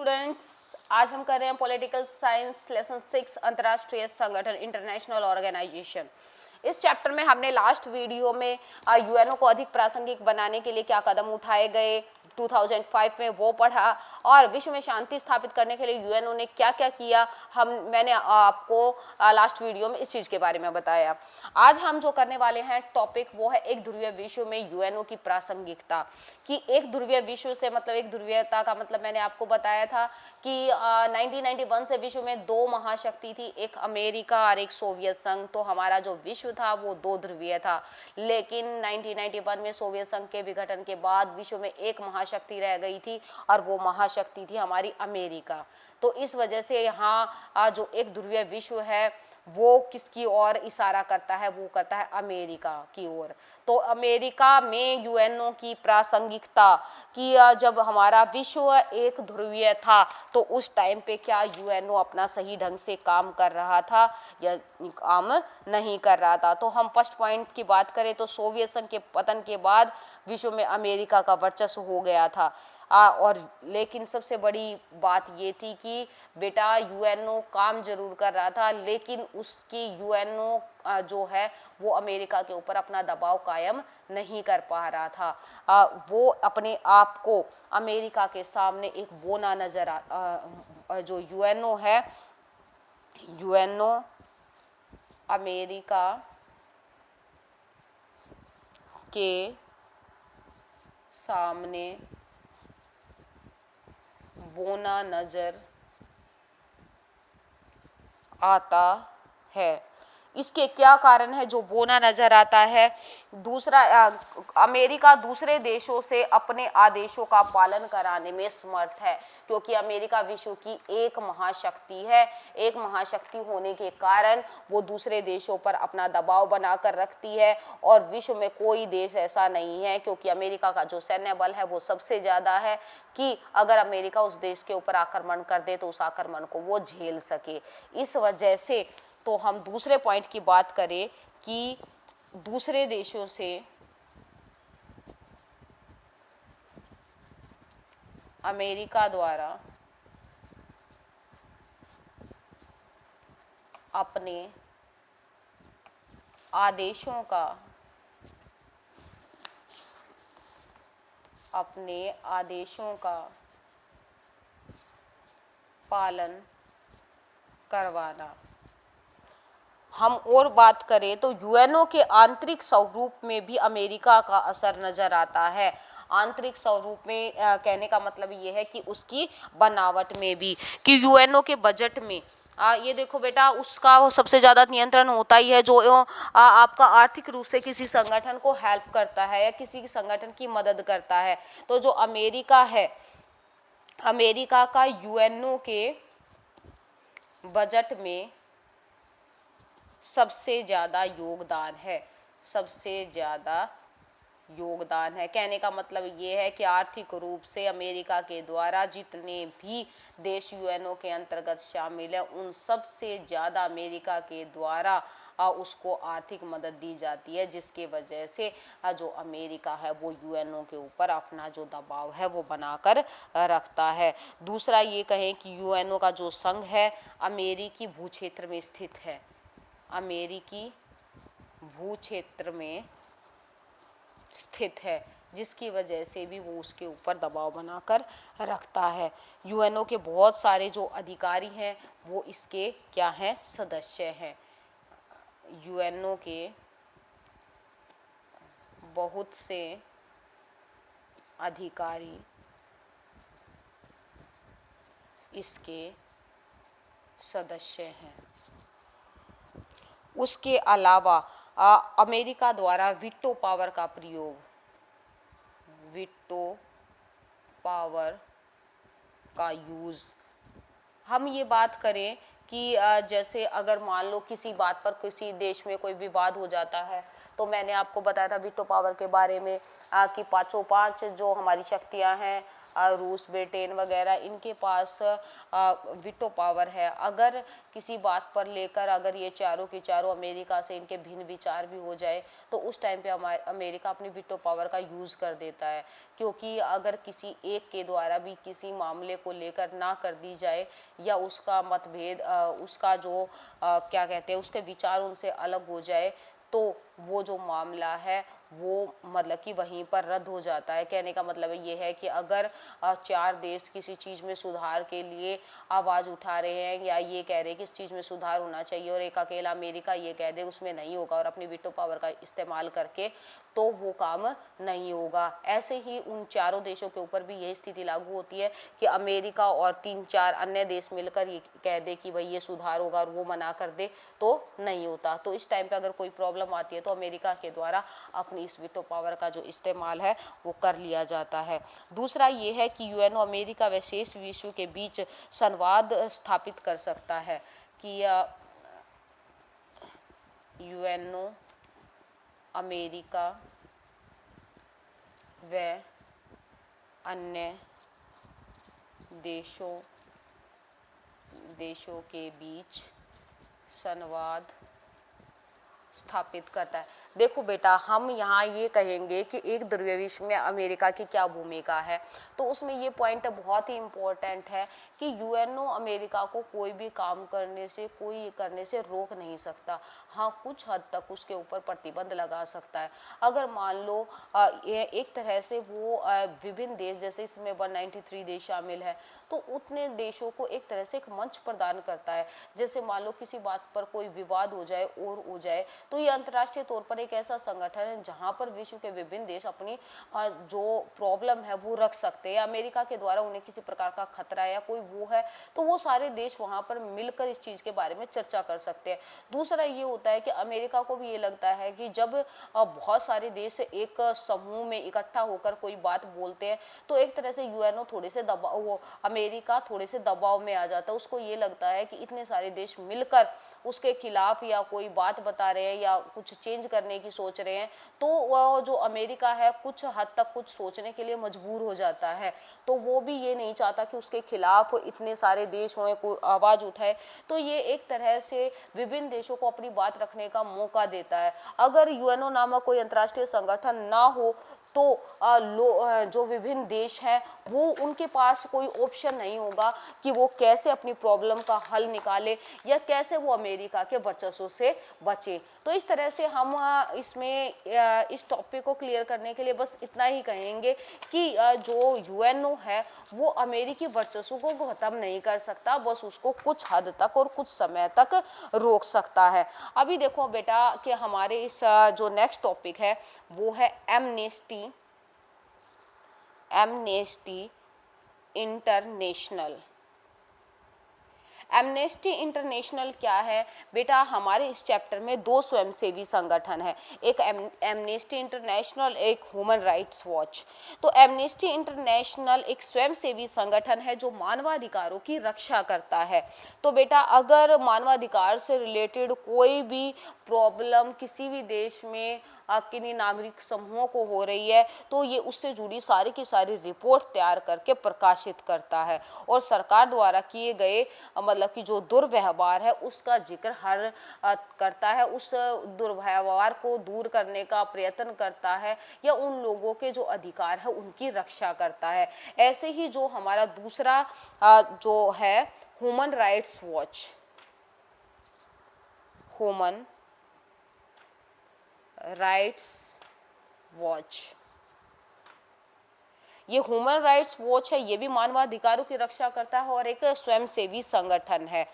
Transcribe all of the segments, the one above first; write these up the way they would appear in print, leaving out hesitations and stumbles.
Students, आज हम कर रहे हैं पॉलिटिकल साइंस लेसन 6 अंतर्राष्ट्रीय संगठन इंटरनेशनल ऑर्गेनाइजेशन। इस चैप्टर में हमने लास्ट वीडियो में यूएनओ को अधिक प्रासंगिक बनाने के लिए क्या कदम उठाए गए 2005 में वो पढ़ा, और विश्व में शांति स्थापित करने के लिए यूएनओ ने क्या क्या किया मैंने आपको लास्ट वीडियो में इस चीज़ के बारे में बताया। आज हम जो करने वाले हैं टॉपिक वो है एक ध्रुवीय विश्व में यूएनओ की प्रासंगिकता। कि एक ध्रुवीय विश्व से मतलब एक ध्रुवीयता का मतलब मैंने आपको बताया था कि 1991 से विश्व में दो महाशक्ति थी, एक अमेरिका और एक सोवियत संघ। तो हमारा जो विश्व था वो दो ध्रुवीय था, लेकिन 1991 में सोवियत संघ के विघटन के बाद विश्व में एक महाशक्ति रह गई थी और वो महाशक्ति थी हमारी अमेरिका। तो इस वजह से यहाँ जो एक ध्रुवीय विश्व है वो किसकी ओर इशारा करता है, वो करता है अमेरिका की ओर। तो अमेरिका में यूएनओ की प्रासंगिकता कि जब हमारा विश्व एक ध्रुवीय था तो उस टाइम पे क्या यूएनओ अपना सही ढंग से काम कर रहा था या काम नहीं कर रहा था। तो हम फर्स्ट पॉइंट की बात करें तो सोवियत संघ के पतन के बाद विश्व में अमेरिका का वर्चस्व हो गया था। और लेकिन सबसे बड़ी बात ये थी कि बेटा यूएनओ काम जरूर कर रहा था, लेकिन उसकी यूएनओ जो है वो अमेरिका के ऊपर अपना दबाव कायम नहीं कर पा रहा था। वो अपने आप को अमेरिका के सामने एक बोना नजर जो यूएनओ है, यूएनओ अमेरिका के सामने बोना नजर आता है। इसके क्या कारण है जो बोना नजर आता है? दूसरा, अमेरिका दूसरे देशों से अपने आदेशों का पालन कराने में समर्थ है, क्योंकि अमेरिका विश्व की एक महाशक्ति है। एक महाशक्ति होने के कारण वो दूसरे देशों पर अपना दबाव बनाकर रखती है, और विश्व में कोई देश ऐसा नहीं है, क्योंकि अमेरिका का जो सैन्य बल है वो सबसे ज़्यादा है कि अगर अमेरिका उस देश के ऊपर आक्रमण कर दे तो उस आक्रमण को वो झेल सके। इस वजह से तो हम दूसरे पॉइंट की बात करें कि दूसरे देशों से अमेरिका द्वारा अपने आदेशों का पालन करवाना। हम और बात करें तो यूएनओ के आंतरिक स्वरूप में भी अमेरिका का असर नजर आता है। आंतरिक स्वरूप में कहने का मतलब ये है कि उसकी बनावट में भी, कि यूएनओ के बजट में ये देखो बेटा, उसका वो सबसे ज़्यादा नियंत्रण होता ही है जो आपका आर्थिक रूप से किसी संगठन को हेल्प करता है या किसी संगठन की मदद करता है। तो जो अमेरिका है, अमेरिका का यूएनओ के बजट में सबसे ज़्यादा योगदान है, सबसे ज़्यादा योगदान है। कहने का मतलब ये है कि आर्थिक रूप से अमेरिका के द्वारा जितने भी देश यूएनओ के अंतर्गत शामिल हैं उन सबसे ज़्यादा अमेरिका के द्वारा उसको आर्थिक मदद दी जाती है, जिसके वजह से जो अमेरिका है वो यूएनओ के ऊपर अपना जो दबाव है वो बनाकर रखता है। दूसरा ये कहें कि यूएनओ का जो संघ है अमेरिकी भूक्षेत्र में स्थित है, अमेरिकी भूक्षेत्र में स्थित है, जिसकी वजह से भी वो उसके ऊपर दबाव बनाकर रखता है। यूएनओ के बहुत सारे जो अधिकारी हैं वो इसके क्या हैं, सदस्य हैं। यूएनओ के बहुत से अधिकारी इसके सदस्य हैं। उसके अलावा अमेरिका द्वारा वीटो पावर का प्रयोग, वीटो पावर का यूज़, हम ये बात करें कि जैसे अगर मान लो किसी बात पर किसी देश में कोई विवाद हो जाता है, तो मैंने आपको बताया था वीटो पावर के बारे में कि पाँचों पाँच जो हमारी शक्तियां हैं रूस, ब्रिटेन वगैरह, इनके पास वीटो पावर है। अगर किसी बात पर लेकर अगर ये चारों के चारों अमेरिका से इनके भिन्न विचार भी हो जाए तो उस टाइम पे अमेरिका अपनी वीटो पावर का यूज़ कर देता है, क्योंकि अगर किसी एक के द्वारा भी किसी मामले को लेकर ना कर दी जाए या उसका मतभेद उसका जो क्या कहते हैं उसके विचार उनसे अलग हो जाए तो वो जो मामला है वो मतलब कि वहीं पर रद्द हो जाता है। कहने का मतलब ये है कि अगर चार देश किसी चीज़ में सुधार के लिए आवाज़ उठा रहे हैं या ये कह रहे हैं कि इस चीज़ में सुधार होना चाहिए और एक अकेला अमेरिका ये कह दे उसमें नहीं होगा और अपनी वीटो पावर का इस्तेमाल करके, तो वो काम नहीं होगा। ऐसे ही उन चारों देशों के ऊपर भी यही स्थिति लागू होती है कि अमेरिका और 3-4 अन्य देश मिलकर ये कह दे कि भाई ये सुधार होगा और वो मना कर दे तो नहीं होता। तो इस टाइम पे अगर कोई प्रॉब्लम आती है तो अमेरिका के द्वारा अपनी इस वीटो पावर का जो इस्तेमाल है वो कर लिया जाता है। दूसरा ये है कि यूएनओ अमेरिका व शेष विश्व के बीच संवाद स्थापित कर सकता है कि यूएनओ अमेरिका व अन्य देशों के बीच संवाद स्थापित करता है। देखो बेटा, हम यहाँ ये कहेंगे कि एक ध्रुवीय विश्व में अमेरिका की क्या भूमिका है, तो उसमें ये पॉइंट बहुत ही इम्पोर्टेंट है कि यूएनओ अमेरिका को कोई भी काम करने से रोक नहीं सकता। हाँ, कुछ हद तक उसके ऊपर प्रतिबंध लगा सकता है। अगर मान लो एक तरह से वो विभिन्न देश, जैसे इसमें 193 देश शामिल है, तो उतने देशों को एक तरह से एक मंच प्रदान करता है। जैसे मान लो किसी बात पर कोई विवाद हो जाए और हो जाए तो ये अंतर्राष्ट्रीय तौर पर एक ऐसा संगठन है जहां पर विश्व के विभिन्न देश अपनी जो प्रॉब्लम है वो रख सकते हैं। अमेरिका के द्वारा उन्हें किसी प्रकार का खतरा है या कोई वो है तो वो सारे देश वहां पर मिलकर इस चीज़ के बारे में चर्चा कर सकते हैं। दूसरा ये होता है कि अमेरिका को भी ये लगता है कि जब बहुत सारे देश एक समूह में इकट्ठा होकर कोई बात बोलते हैं तो एक तरह से यूएनओ थोड़े से अमेरिका थोड़े से दबाव में आ जाता है। उसको ये लगता है कि इतने सारे देश मिलकर उसके खिलाफ या कोई बात बता रहे हैं या कुछ चेंज करने की सोच रहे हैं, तो वो जो अमेरिका है कुछ हद तक कुछ सोचने के लिए मजबूर हो जाता है। तो वो भी ये नहीं चाहता कि उसके खिलाफ इतने सारे देश हों, कोई आवाज़ उठाए। तो ये एक तरह से विभिन्न देशों को अपनी बात रखने का मौका देता है। अगर यूएनओ नामक कोई अंतर्राष्ट्रीय संगठन ना हो तो जो विभिन्न देश हैं वो उनके पास कोई ऑप्शन नहीं होगा कि वो कैसे अपनी प्रॉब्लम का हल निकाले या कैसे वो अमेरिका के वर्चस्व से बचे। तो इस तरह से हम इसमें इस टॉपिक को क्लियर करने के लिए बस इतना ही कहेंगे कि जो यूएनओ है वो अमेरिकी वर्चस्व को ख़त्म नहीं कर सकता, बस उसको कुछ हद तक और कुछ समय तक रोक सकता है। अभी देखो बेटा कि हमारे इस जो नेक्स्ट टॉपिक है वो है एमनेस्टी इंटरनेशनल। एमनेस्टी इंटरनेशनल क्या है बेटा? हमारे इस चैप्टर में दो स्वयंसेवी संगठन है, एक एमनेस्टी इंटरनेशनल, एक ह्यूमन राइट्स वॉच। तो एमनेस्टी इंटरनेशनल एक स्वयंसेवी संगठन है जो मानवाधिकारों की रक्षा करता है। तो बेटा अगर मानवाधिकार से रिलेटेड कोई भी प्रॉब्लम किसी भी देश में किन्हीं नागरिक समूहों को हो रही है तो ये उससे जुड़ी सारी की सारी रिपोर्ट तैयार करके प्रकाशित करता है और सरकार द्वारा किए गए मतलब कि जो दुर्व्यवहार है उसका जिक्र हर करता है, उस दुर्व्यवहार को दूर करने का प्रयत्न करता है या उन लोगों के जो अधिकार है उनकी रक्षा करता है। ऐसे ही जो हमारा दूसरा जो है human rights watch, human rights watch, ये ह्यूमन राइट्स वॉच है, ये भी मानवाधिकारों की रक्षा करता है और एक स्वयंसेवी संगठन है।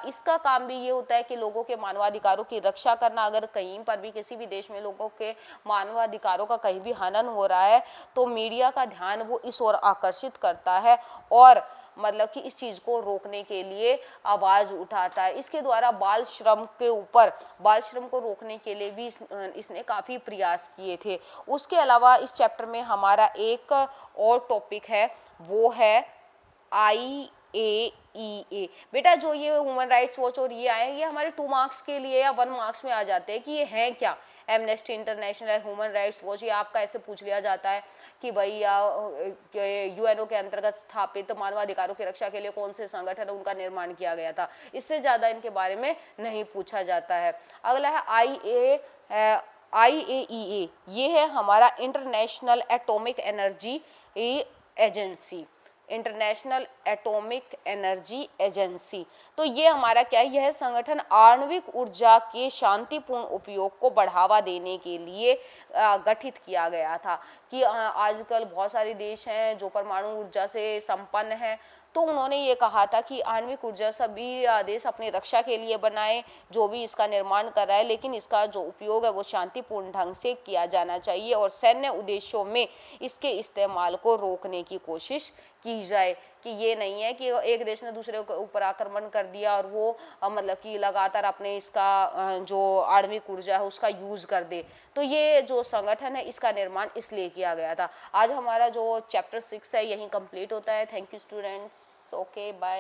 इसका काम भी ये होता है कि लोगों के मानवाधिकारों की रक्षा करना। अगर कहीं पर भी किसी भी देश में लोगों के मानवाधिकारों का कहीं भी हनन हो रहा है तो मीडिया का ध्यान वो इस ओर आकर्षित करता है और मतलब कि इस चीज़ को रोकने के लिए आवाज़ उठाता है। इसके द्वारा बाल श्रम को रोकने के लिए भी इसने काफ़ी प्रयास किए थे। उसके अलावा इस चैप्टर में हमारा एक और टॉपिक है वो है IAEA, IAEA। बेटा जो ये ह्यूमन राइट्स वॉच और ये आए, ये हमारे 2 मार्क्स के लिए या 1 मार्क्स में आ जाते हैं कि ये हैं क्या। Amnesty international, human rights watch, ये आपका ऐसे पूछ लिया जाता है कि भाई यूएनओ के अंतर्गत स्थापित मानवाधिकारों की रक्षा के लिए कौन से संगठन उनका निर्माण किया गया था, इससे ज़्यादा इनके बारे में नहीं पूछा जाता है। अगला है IAEA, ये है हमारा international atomic energy agency, international atomic energy agency. तो ये हमारा क्या है, यह संगठन आणविक ऊर्जा के शांतिपूर्ण उपयोग को बढ़ावा देने के लिए गठित किया गया था कि आजकल बहुत सारे देश हैं जो परमाणु ऊर्जा से संपन्न हैं, तो उन्होंने ये कहा था कि आणविक ऊर्जा सभी देश अपनी रक्षा के लिए बनाए, जो भी इसका निर्माण कर रहा है, लेकिन इसका जो उपयोग है वो शांतिपूर्ण ढंग से किया जाना चाहिए और सैन्य उद्देश्यों में इसके इस्तेमाल को रोकने की कोशिश की जाए। कि ये नहीं है कि एक देश ने दूसरे के ऊपर आक्रमण कर दिया और वो मतलब कि लगातार अपने इसका जो आणविक ऊर्जा है उसका यूज़ कर दे। तो ये जो संगठन है इसका निर्माण इसलिए किया गया था। आज हमारा जो चैप्टर 6 है यहीं कंप्लीट होता है। Thank you students, okay bye.